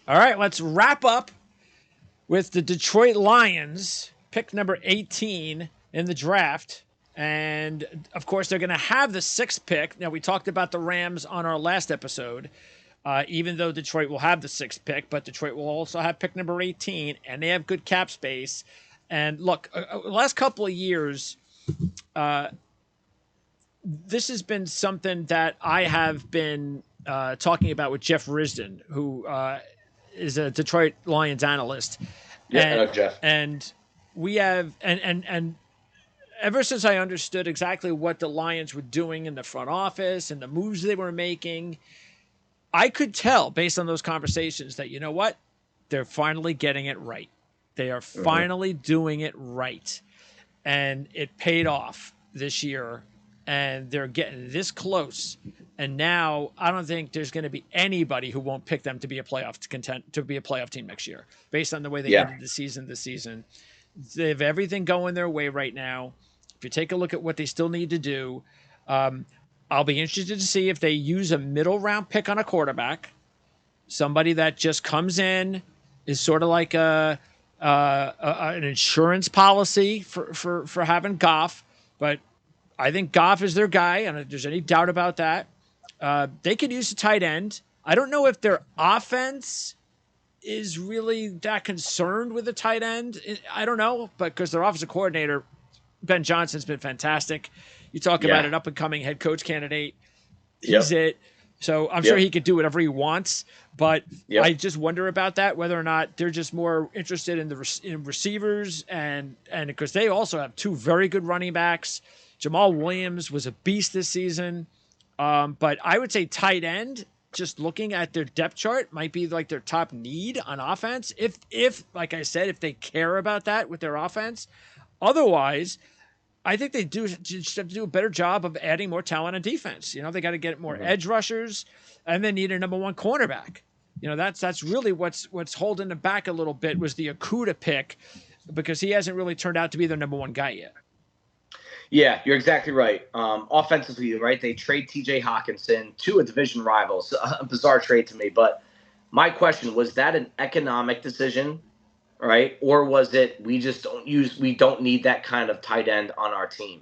All right, let's wrap up with the Detroit Lions, pick number 18 in the draft. And of course, they're going to have the sixth pick. Now, we talked about the Rams on our last episode, even though Detroit will have the sixth pick, but Detroit will also have pick number 18, and they have good cap space. And look, the last couple of years, this has been something that I have been talking about with Jeff Risdon, who is a Detroit Lions analyst. Yeah, and, I know Jeff. And we have, and ever since I understood exactly what the Lions were doing in the front office and the moves they were making, I could tell based on those conversations that, you know what, they're finally getting it right. They are finally doing it right. And it paid off this year. And they're getting this close. And now I don't think there's going to be anybody who won't pick them to be a playoff team next year, based on the way they ended the season this season. They have everything going their way right now. If you take a look at what they still need to do, I'll be interested to see if they use a middle round pick on a quarterback, somebody that just comes in, is sort of like an insurance policy for having Goff. But I think Goff is their guy. I don't know if there's any doubt about that. They could use a tight end. I don't know if their offense is really that concerned with a tight end. I don't know, but because their offensive coordinator, Ben Johnson's been fantastic. You talk about an up-and-coming head coach candidate. He's it. So I'm sure he could do whatever he wants, but I just wonder about that, whether or not they're just more interested in receivers, and because they also have two very good running backs. Jamal Williams was a beast this season, but I would say tight end, just looking at their depth chart, might be like their top need on offense. If like I said, if they care about that with their offense. Otherwise, I think they just have to do a better job of adding more talent on defense. You know, they got to get more edge rushers, and they need a number one cornerback. You know, that's really what's holding them back a little bit, was the Okudah pick, because he hasn't really turned out to be their number one guy yet. Yeah, you're exactly right. Offensively, right, they trade T.J. Hawkinson to a division rival. So, a bizarre trade to me. But my question, was that an economic decision, right? Or was it we don't need that kind of tight end on our team?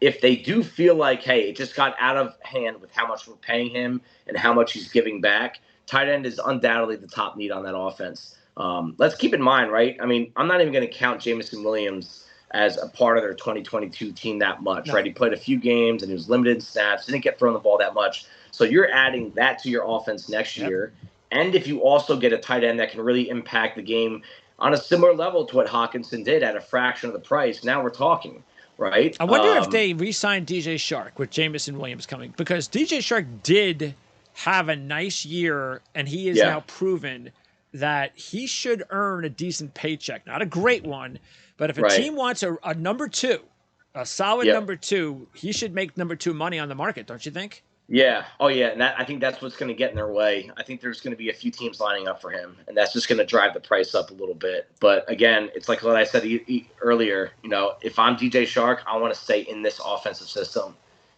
If they do feel like, hey, it just got out of hand with how much we're paying him and how much he's giving back, tight end is undoubtedly the top need on that offense. Let's keep in mind, right? I mean, I'm not even going to count Jameson Williams as a part of their 2022 team that much, right? He played a few games and he was limited in snaps, didn't get thrown the ball that much. So you're adding that to your offense next year. And if you also get a tight end that can really impact the game on a similar level to what Hawkinson did at a fraction of the price, now we're talking, right? I wonder if they re-signed DJ Shark with Jameson Williams coming, because DJ Shark did have a nice year, and he is now proven that he should earn a decent paycheck. Not a great one, but if a team wants a number two, a solid number two, he should make number two money on the market, don't you think? Yeah. Oh, yeah. And I think that's what's going to get in their way. I think there's going to be a few teams lining up for him, and that's just going to drive the price up a little bit. But again, it's like what I said earlier. You know, if I'm DJ Shark, I want to stay in this offensive system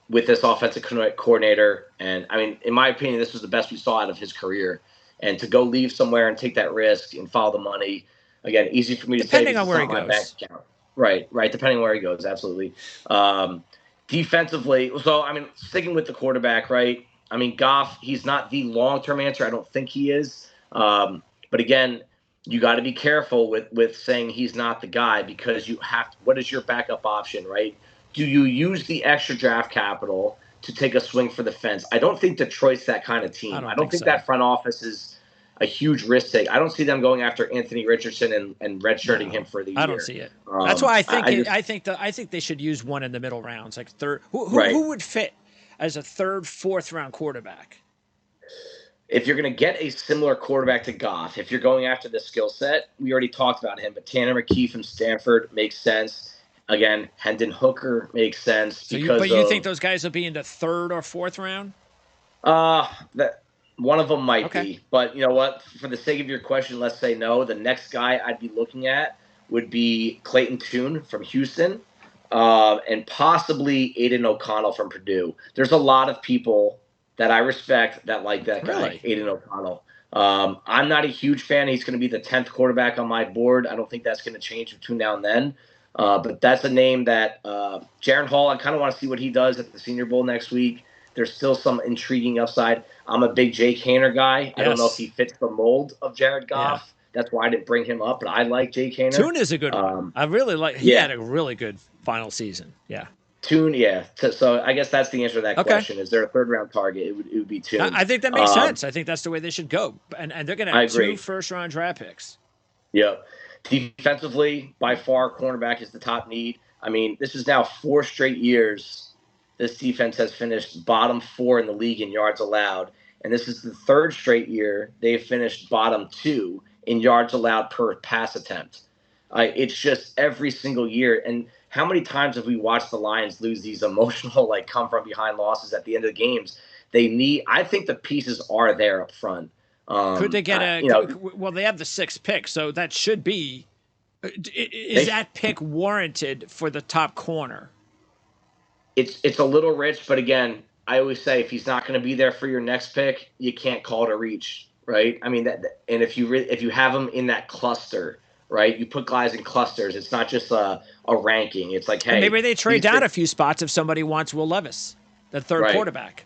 with this offensive coordinator. And I mean, in my opinion, this was the best we saw out of his career. And to go leave somewhere and take that risk and follow the money, again, easy for me to say. Depending on where he goes. Right. Depending on where he goes, absolutely. Defensively, so, I mean, sticking with the quarterback, right? I mean, Goff, he's not the long-term answer. I don't think he is. But again, you got to be careful with saying he's not the guy, because you have to, what is your backup option, right? Do you use the extra draft capital to take a swing for the fence? I don't think Detroit's that kind of team. I don't think that front office is a huge risk take. I don't see them going after Anthony Richardson and redshirting him for the year. I don't see it. That's why I think they should use one in the middle rounds, like third. Who would fit as a third, fourth round quarterback? If you're going to get a similar quarterback to Goff, if you're going after the skill set, we already talked about him, but Tanner McKee from Stanford makes sense. Again, Hendon Hooker makes sense. So you think those guys will be in the third or fourth round? One of them might be. But you know what? For the sake of your question, let's say no. The next guy I'd be looking at would be Clayton Tune from Houston, and possibly Aiden O'Connell from Purdue. There's a lot of people that I respect that like that guy, Aiden O'Connell. I'm not a huge fan. He's going to be the 10th quarterback on my board. I don't think that's going to change between now and then. But that's a name that Jaron Hall, I kind of want to see what he does at the Senior Bowl next week. There's still some intriguing upside. I'm a big Jake Haener guy. I don't know if he fits the mold of Jared Goff. Yeah. That's why I didn't bring him up, but I like Jake Haener. Tune is a good one. I really like. He had a really good final season. Yeah. Tune, yeah. So I guess that's the answer to that question. Is there a third-round target? It would be Tune. I think that makes sense. I think that's the way they should go. And they're going to have 2 first-round draft picks. Yeah. Defensively, by far, cornerback is the top need. I mean, this is now 4 straight years this defense has finished bottom 4 in the league in yards allowed. And this is the 3rd straight year they've finished bottom 2 in yards allowed per pass attempt. It's just every single year. And how many times have we watched the Lions lose these emotional, come from behind losses at the end of the games? I think the pieces are there up front. Could they get well, they have the 6th pick, so that should be. Is that pick warranted for the top corner? It's a little rich, but again, I always say if he's not going to be there for your next pick, you can't call it a reach, right? I mean, and if you have him in that cluster, right? You put guys in clusters. It's not just a ranking. It's like, hey, and maybe they trade down a few spots if somebody wants Will Levis, the 3rd quarterback.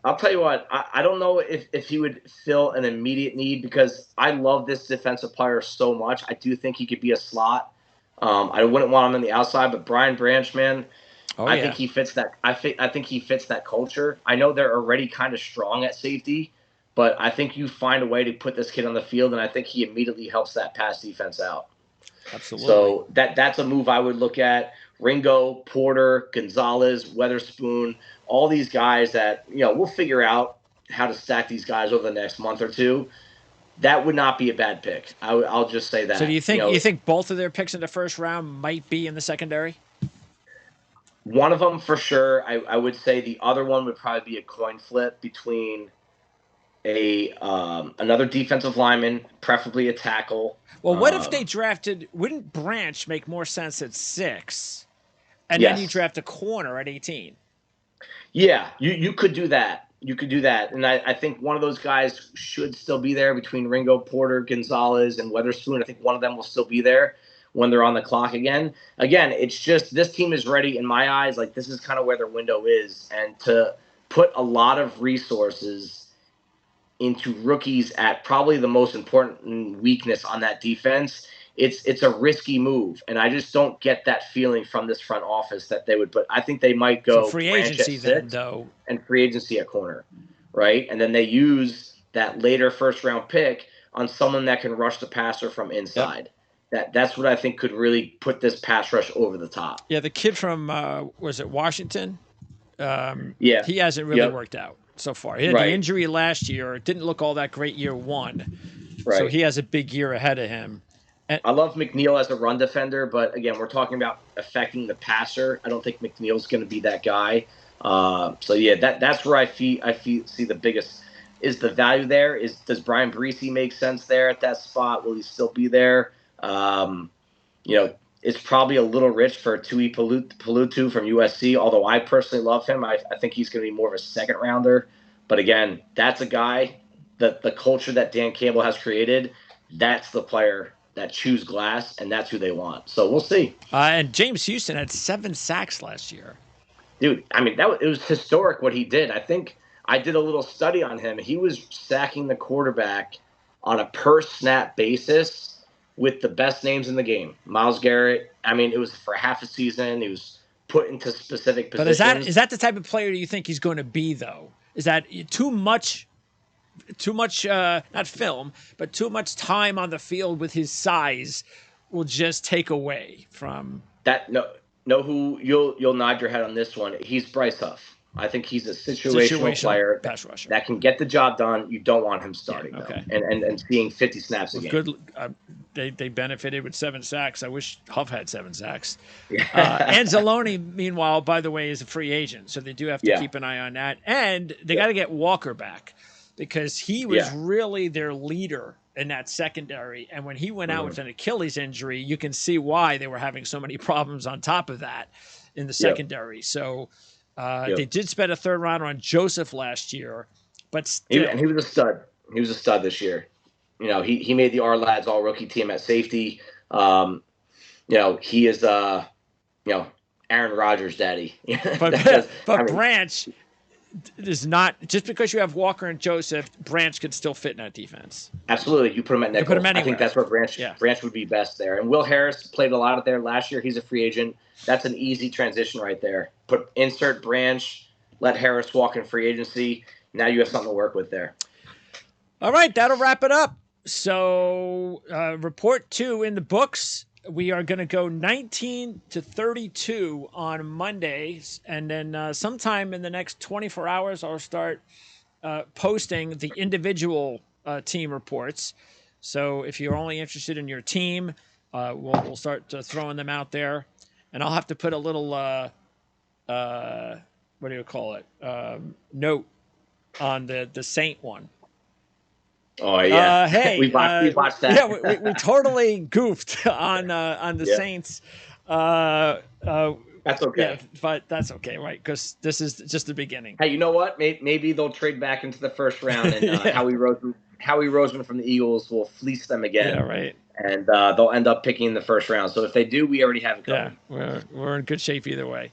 I'll tell you what, I don't know if he would fill an immediate need because I love this defensive player so much. I do think he could be a slot. I wouldn't want him on the outside, but Brian Branch, man, I think he fits that. I think he fits that culture. I know they're already kind of strong at safety, but I think you find a way to put this kid on the field, and I think he immediately helps that pass defense out. Absolutely. So that's a move I would look at. Ringo, Porter, Gonzalez, Weatherspoon, all these guys that, we'll figure out how to stack these guys over the next month or two. That would not be a bad pick. I'll just say that. So do you think both of their picks in the first round might be in the secondary? One of them for sure. I would say the other one would probably be a coin flip between another defensive lineman, preferably a tackle. Well, what if they drafted? Wouldn't Branch make more sense at 6, and then you draft a corner at 18? Yeah, you could do that. You could do that, and I think one of those guys should still be there between Ringo, Porter, Gonzalez, and Weatherspoon. I think one of them will still be there when they're on the clock again. Again, it's just this team is ready in my eyes. This is kind of where their window is, and to put a lot of resources into rookies at probably the most important weakness on that defense, it's a risky move. And I just don't get that feeling from this front office that they would put. I think they might go so free agency then, though. And free agency at corner, right? And then they use that later first-round pick on someone that can rush the passer from inside. Yep. That's what I think could really put this pass rush over the top. Yeah, the kid from, was it Washington? He hasn't really worked out so far. He had the injury last year. It didn't look all that great year 1. Right. So he has a big year ahead of him. And I love McNeil as a run defender, but again, we're talking about affecting the passer. I don't think McNeil's going to be that guy. That's where I see the biggest is the value there. Does Brian Bresee make sense there at that spot? Will he still be there? It's probably a little rich for Tui Pelutu from USC, although I personally love him. I think he's going to be more of a second rounder. But again, that's a guy that the culture that Dan Campbell has created, that's the player that chews glass, and that's who they want. So we'll see. And James Houston had 7 sacks last year. Dude, I mean, it was historic what he did. I think I did a little study on him. He was sacking the quarterback on a per-snap basis with the best names in the game. Myles Garrett, I mean, it was for half a season. He was put into specific positions. But is that the type of player you think he's going to be, though? Is that too much not film, but too much time on the field with his size will just take away from that? No, who you'll nod your head on this one. He's Bryce Huff. I think he's a situational player that can get the job done. You don't want him starting, though, and seeing 50 snaps a game. Good. They benefited with 7 sacks. I wish Huff had 7 sacks. Anzalone, meanwhile, by the way, is a free agent, so they do have to keep an eye on that. And they got to get Walker back because he was really their leader in that secondary. And when he went out with an Achilles injury, you can see why they were having so many problems on top of that in the secondary. So they did spend a 3rd rounder on Joseph last year, but still. And he was a stud. He was a stud this year. You know, he made the R Lads all rookie team at safety. You know, he is you know, Aaron Rodgers' daddy. But Branch is not, just because you have Walker and Joseph, Branch could still fit in that defense. Absolutely, you put him at nickel. Put him I think that's where Branch would be best there. And Will Harris played a lot of there last year. He's a free agent. That's an easy transition right there. Insert Branch, let Harris walk in free agency. Now you have something to work with there. All right, that'll wrap it up. So report 2 in the books. We are going to go 19 to 32 on Mondays, and then sometime in the next 24 hours, I'll start posting the individual team reports. So if you're only interested in your team, we'll start throwing them out there, and I'll have to put a little what do you call it, note on the Saint one. Oh yeah, hey, we watched that. Yeah, we totally goofed on the Saints. That's okay. Yeah, but that's okay, right? Because this is just the beginning. Hey, you know what? Maybe they'll trade back into the first round, and Howie Roseman from the Eagles will fleece them again. Yeah, right. And they'll end up picking in the first round. So if they do, we already have it covered. Yeah, we're in good shape either way.